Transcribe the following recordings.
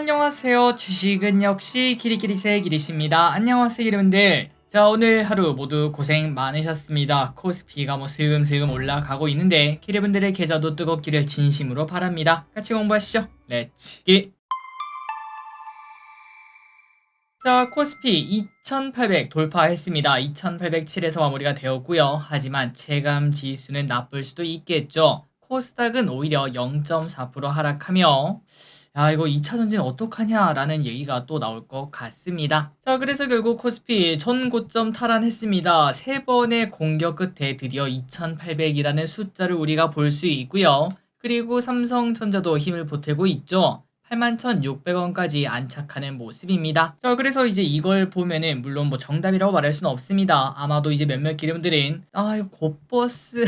안녕하세요. 주식은 역시 기리기리새 기리씨입니다. 안녕하세요 여러분들. 자, 오늘 하루 모두 고생 많으셨습니다. 코스피가 슬금슬금 올라가고 있는데 여러분들의 계좌도 뜨겁기를 진심으로 바랍니다. 같이 공부하시죠. 렛츠 기. 자, 코스피 2800 돌파했습니다. 2807에서 마무리가 되었고요. 하지만 체감 지수는 나쁠 수도 있겠죠. 코스닥은 오히려 0.4% 하락하며 이거 2차 전지는 어떡하냐라는 얘기가 또 나올 것 같습니다. 자, 그래서 결국 코스피 전 고점 탈환했습니다. 세 번의 공격 끝에 드디어 2800이라는 숫자를 우리가 볼 수 있고요. 그리고 삼성전자도 힘을 보태고 있죠. 81,600원까지 안착하는 모습입니다. 자, 그래서 이제 이걸 보면은 물론 정답이라고 말할 수는 없습니다. 아마도 이제 몇몇 기름들은 이거 곧버스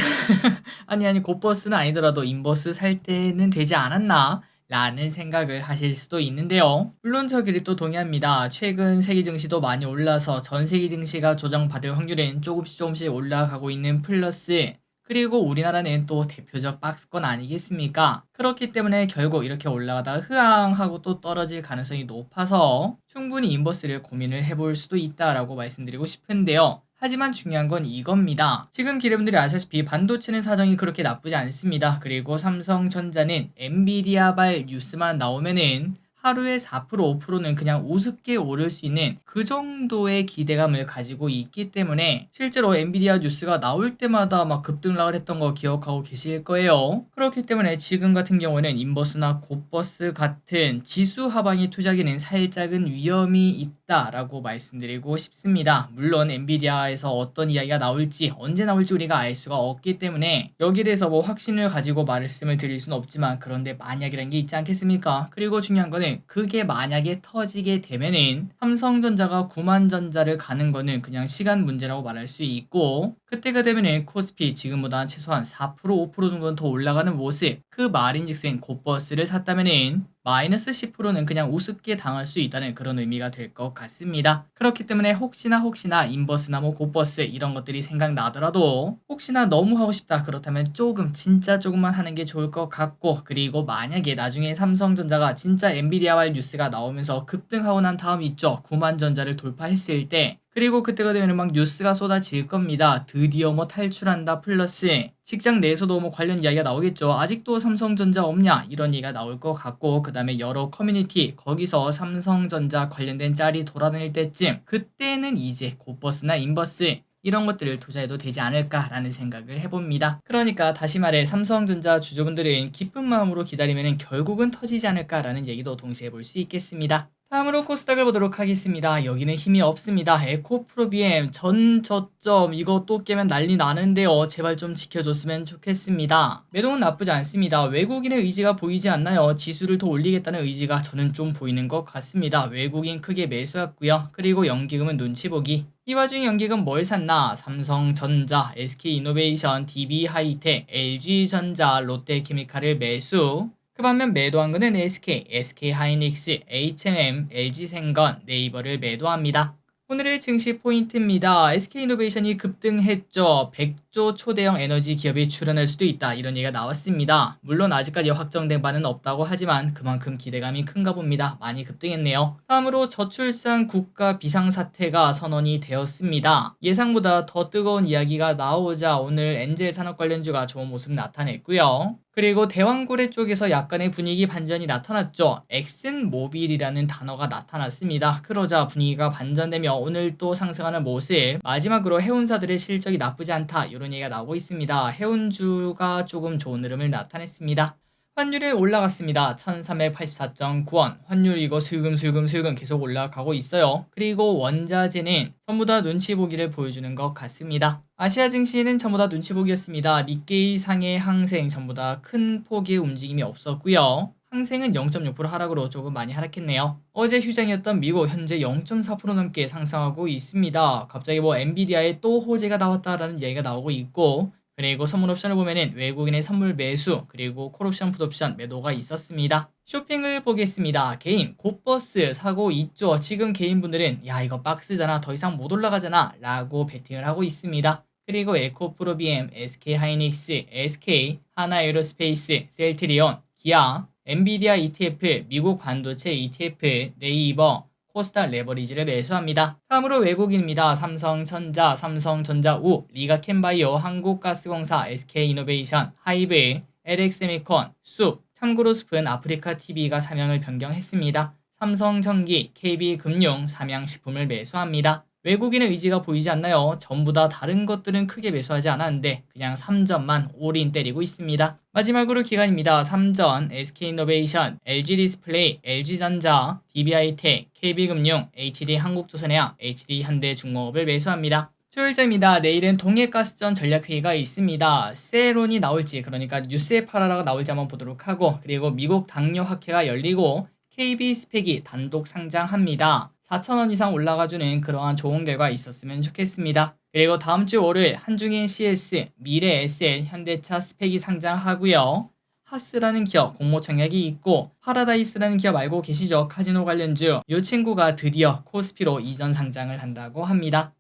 아니 곧버스는 아니더라도 인버스 살 때는 되지 않았나? 라는 생각을 하실 수도 있는데요. 물론 저끼리 또 동의합니다. 최근 세계 증시도 많이 올라서 전 세계 증시가 조정받을 확률은 조금씩 올라가고 있는 플러스, 그리고 우리나라는 또 대표적 박스권 아니겠습니까? 그렇기 때문에 결국 이렇게 올라가다가 흐앙하고 또 떨어질 가능성이 높아서 충분히 인버스를 고민을 해볼 수도 있다라고 말씀드리고 싶은데요. 하지만 중요한 건 이겁니다. 지금 여러분들이 아시다시피 반도체는 사정이 그렇게 나쁘지 않습니다. 그리고 삼성전자는 엔비디아발 뉴스만 나오면은 하루에 4% 5%는 그냥 우습게 오를 수 있는 그 정도의 기대감을 가지고 있기 때문에 실제로 엔비디아 뉴스가 나올 때마다 막 급등락을 했던 거 기억하고 계실 거예요. 그렇기 때문에 지금 같은 경우에는 인버스나 곧버스 같은 지수 하방의 투자기는 살짝은 위험이 있다라고 말씀드리고 싶습니다. 물론 엔비디아에서 어떤 이야기가 나올지 언제 나올지 우리가 알 수가 없기 때문에 여기에 대해서 확신을 가지고 말씀을 드릴 수는 없지만, 그런데 만약이라는 게 있지 않겠습니까? 그리고 중요한 거는 그게 만약에 터지게 되면은 삼성전자가 9만 전자를 가는 거는 그냥 시간 문제라고 말할 수 있고, 그때가 되면은 코스피 지금보다 최소한 4% 5% 정도는 더 올라가는 모습, 그 말인즉슨 곧버스를 샀다면은 마이너스 10%는 그냥 우습게 당할 수 있다는 그런 의미가 될 것 같습니다. 그렇기 때문에 혹시나 인버스나 곧버스 이런 것들이 생각나더라도 혹시나 너무 하고 싶다 그렇다면 진짜 조금만 하는 게 좋을 것 같고, 그리고 만약에 나중에 삼성전자가 진짜 엔비디아와의 뉴스가 나오면서 급등하고 난 다음 있죠. 9만 전자를 돌파했을 때, 그리고 그때가 되면 막 뉴스가 쏟아질 겁니다. 드디어 탈출한다 플러스 직장 내에서도 관련 이야기가 나오겠죠. 아직도 삼성전자 없냐 이런 얘기가 나올 것 같고, 그 다음에 여러 커뮤니티 거기서 삼성전자 관련된 짤이 돌아다닐 때쯤, 그때는 이제 곧버스나 인버스 이런 것들을 투자해도 되지 않을까라는 생각을 해봅니다. 그러니까 다시 말해 삼성전자 주주분들은 기쁜 마음으로 기다리면 결국은 터지지 않을까라는 얘기도 동시에 볼 수 있겠습니다. 다음으로 코스닥을 보도록 하겠습니다. 여기는 힘이 없습니다. 에코프로비엠 전 저점 이거 또 깨면 난리 나는데요. 제발 좀 지켜줬으면 좋겠습니다. 매도는 나쁘지 않습니다. 외국인의 의지가 보이지 않나요? 지수를 더 올리겠다는 의지가 저는 좀 보이는 것 같습니다. 외국인 크게 매수했고요. 그리고 연기금은 눈치 보기. 이 와중에 연기금 뭘 샀나? 삼성전자, SK이노베이션, DB하이텍, LG전자, 롯데케미칼을 매수. 그 반면 매도한 것은 SK, SK하이닉스, H&M, LG생건, 네이버를 매도합니다. 오늘의 증시 포인트입니다. SK이노베이션이 급등했죠. 100조 초대형 에너지 기업이 출연할 수도 있다. 이런 얘기가 나왔습니다. 물론 아직까지 확정된 바는 없다고 하지만 그만큼 기대감이 큰가 봅니다. 많이 급등했네요. 다음으로 저출산 국가 비상사태가 선언이 되었습니다. 예상보다 더 뜨거운 이야기가 나오자 오늘 엔젤 산업 관련주가 좋은 모습 나타냈고요. 그리고 대왕고래 쪽에서 약간의 분위기 반전이 나타났죠. 엑슨모빌이라는 단어가 나타났습니다. 그러자 분위기가 반전되며 오늘 또 상승하는 모습, 마지막으로 해운사들의 실적이 나쁘지 않다 이런 얘기가 나오고 있습니다. 해운주가 조금 좋은 흐름을 나타냈습니다. 환율이 올라갔습니다. 1384.9원. 환율이 이거 슬금 계속 올라가고 있어요. 그리고 원자재는 전부 다 눈치 보기를 보여주는 것 같습니다. 아시아 증시는 전부 다 눈치 보기였습니다. 니케이, 상해, 항생 전부 다 큰 폭의 움직임이 없었고요. 항생은 0.6% 하락으로 조금 많이 하락했네요. 어제 휴장이었던 미국 현재 0.4% 넘게 상승하고 있습니다. 갑자기 엔비디아에 또 호재가 나왔다라는 얘기가 나오고 있고, 그리고 선물 옵션을 보면은 외국인의 선물 매수 그리고 콜옵션 풋옵션 매도가 있었습니다. 쇼핑을 보겠습니다. 개인 곧버스 사고 있죠. 지금 개인분들은 이거 박스잖아 더 이상 못 올라가잖아 라고 베팅을 하고 있습니다. 그리고 에코프로비엠, SK하이닉스, SK, 하나에어로스페이스, 셀트리온, 기아, 엔비디아 ETF, 미국 반도체 ETF, 네이버, 코스닥 레버리지를 매수합니다. 다음으로 외국인입니다. 삼성전자, 삼성전자우, 리가캠바이오, 한국가스공사, SK이노베이션, 하이브, LX세미콘, 쑥. 참고로 숲은 아프리카TV가 사명을 변경했습니다. 삼성전기, KB금융, 삼양식품을 매수합니다. 외국인의 의지가 보이지 않나요? 전부 다 다른 것들은 크게 매수하지 않았는데 그냥 3전만 올인 때리고 있습니다. 마지막으로 기관입니다. 삼전, SK이노베이션, LG디스플레이, LG전자, DB하이텍, KB금융, HD한국조선해양, HD현대중공업을 매수합니다. 수요일자입니다. 내일은 동해가스전 전략회의가 있습니다. 세론이 나올지, 그러니까 뉴스에 팔아라가 나올지 한번 보도록 하고, 그리고 미국 당뇨학회가 열리고 KB스펙이 단독 상장합니다. 4,000원 이상 올라가주는 그러한 좋은 결과 있었으면 좋겠습니다. 그리고 다음 주 월요일 한중인 CS, 미래에셋, 현대차 스펙이 상장하고요. 하스라는 기업 공모 청약이 있고 파라다이스라는 기업 알고 계시죠? 카지노 관련주. 이 친구가 드디어 코스피로 이전 상장을 한다고 합니다.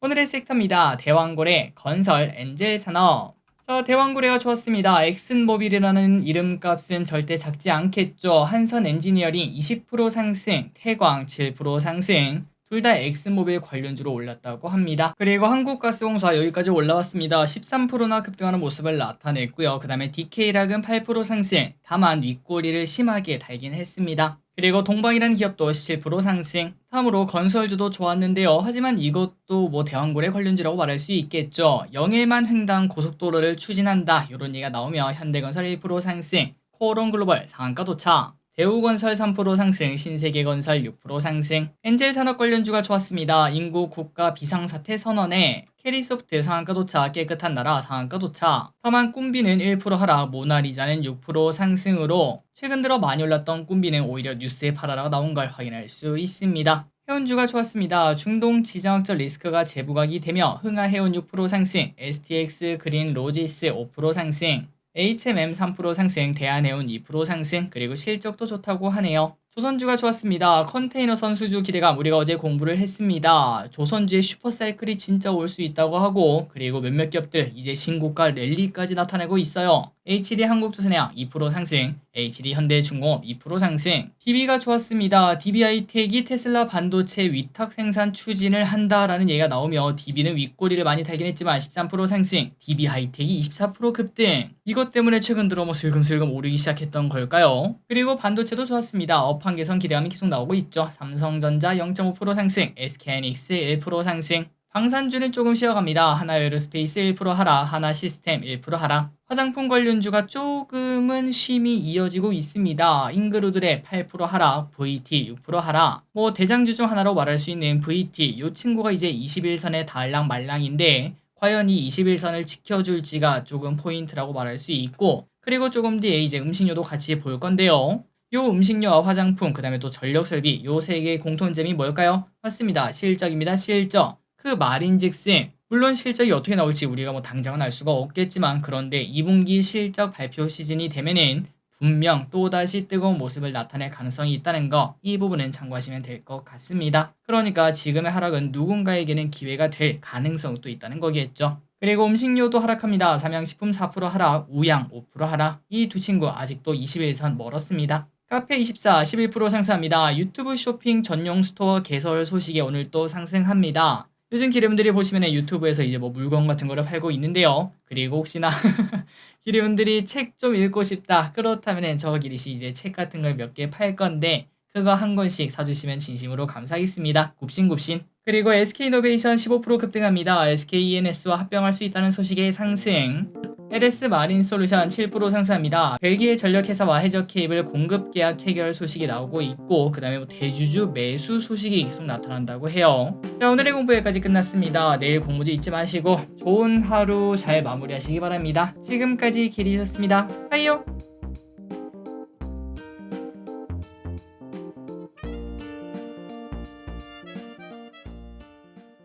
오늘의 섹터입니다. 대왕고래, 건설, 엔젤산업. 자, 대왕고래가 좋았습니다. 엑슨모빌이라는 이름값은 절대 작지 않겠죠. 한선엔지니어링 20% 상승, 태광 7% 상승. 둘 다 엑슨모빌 관련주로 올랐다고 합니다. 그리고 한국가스공사 여기까지 올라왔습니다. 13%나 급등하는 모습을 나타냈고요. 그 다음에 DK락은 8% 상승, 다만 윗꼬리를 심하게 달긴 했습니다. 그리고 동방이라는 기업도 17% 상승. 다음으로 건설주도 좋았는데요. 하지만 이것도 뭐 대왕고래 관련주라고 말할 수 있겠죠. 영일만 횡단 고속도로를 추진한다, 이런 얘기가 나오며 현대건설 1% 상승, 코오롱글로벌 상한가 도착. 대우건설 3% 상승, 신세계건설 6% 상승. 엔젤산업 관련주가 좋았습니다. 인구 국가 비상사태 선언에 캐리소프트 상한가 도착, 깨끗한 나라 상한가 도착. 다만 꿈비는 1% 하락, 모나리자는 6% 상승으로 최근 들어 많이 올랐던 꿈비는 오히려 뉴스에 팔아라가 나온 걸 확인할 수 있습니다. 해운주가 좋았습니다. 중동 지정학적 리스크가 재부각이 되며 흥하해운 6% 상승, STX 그린 로지스 5% 상승. HMM 3% 상승, 대한해운 2% 상승, 그리고 실적도 좋다고 하네요. 조선주가 좋았습니다. 컨테이너 선수주 기대감 우리가 어제 공부를 했습니다. 조선주의 슈퍼사이클이 진짜 올 수 있다고 하고, 그리고 몇몇 기업들 이제 신고가 랠리까지 나타내고 있어요. HD한국조선해양 2% 상승, HD현대중공업 2% 상승. DB가 좋았습니다. DB하이텍이 테슬라 반도체 위탁 생산 추진을 한다라는 얘기가 나오며 DB는 윗꼬리를 많이 달긴 했지만 13% 상승, DB하이텍이 24% 급등. 이것 때문에 최근 들어 뭐 슬금슬금 오르기 시작했던 걸까요? 그리고 반도체도 좋았습니다. 업황 개선 기대감이 계속 나오고 있죠. 삼성전자 0.5% 상승, SK하이닉스 1% 상승. 방산주는 조금 쉬어갑니다. 하나에어로스페이스 1% 하락, 하나시스템 1% 하락. 화장품 관련주가 조금은 쉼이 이어지고 있습니다. 잉그루드랩 8% 하락, VT 6% 하락. 뭐 대장주 중 하나로 말할 수 있는 VT, 이 친구가 이제 21선에 닿을랑 말랑인데 과연 이 21선을 지켜줄지가 조금 포인트라고 말할 수 있고, 그리고 조금 뒤에 이제 음식료도 같이 볼 건데요. 요 음식료와 화장품, 그 다음에 또 전력설비, 요 세 개의 공통점이 뭘까요? 맞습니다. 실적입니다. 실적. 그 말인즉슨 물론 실적이 어떻게 나올지 우리가 뭐 당장은 알 수가 없겠지만, 그런데 2분기 실적 발표 시즌이 되면은 분명 또다시 뜨거운 모습을 나타낼 가능성이 있다는 거, 이 부분은 참고하시면 될 것 같습니다. 그러니까 지금의 하락은 누군가에게는 기회가 될 가능성도 있다는 거겠죠. 그리고 음식료도 하락합니다. 삼양식품 4% 하락, 우양 5% 하락. 이 두 친구 아직도 21선 멀었습니다. 카페24 11% 상승합니다. 유튜브 쇼핑 전용 스토어 개설 소식에 오늘 또 상승합니다. 요즘 기름들이 보시면 유튜브에서 이제 뭐 물건 같은 거를 팔고 있는데요. 그리고 혹시나 기름들이 책 좀 읽고 싶다, 그렇다면 저 기리시 이제 책 같은 걸 몇 개 팔 건데 그거 한 권씩 사주시면 진심으로 감사하겠습니다. 굽신굽신. 그리고 SK이노베이션 15% 급등합니다. SKENS와 합병할 수 있다는 소식의 상승. LS 마린솔루션 7% 상승합니다. 벨기에 전력회사와 해저 케이블 공급 계약 체결 소식이 나오고 있고, 그 다음에 뭐 대주주 매수 소식이 계속 나타난다고 해요. 자, 오늘의 공부 여기까지 끝났습니다. 내일 공부도 잊지 마시고 좋은 하루 잘 마무리하시기 바랍니다. 지금까지 길이셨습니다. 빠이요.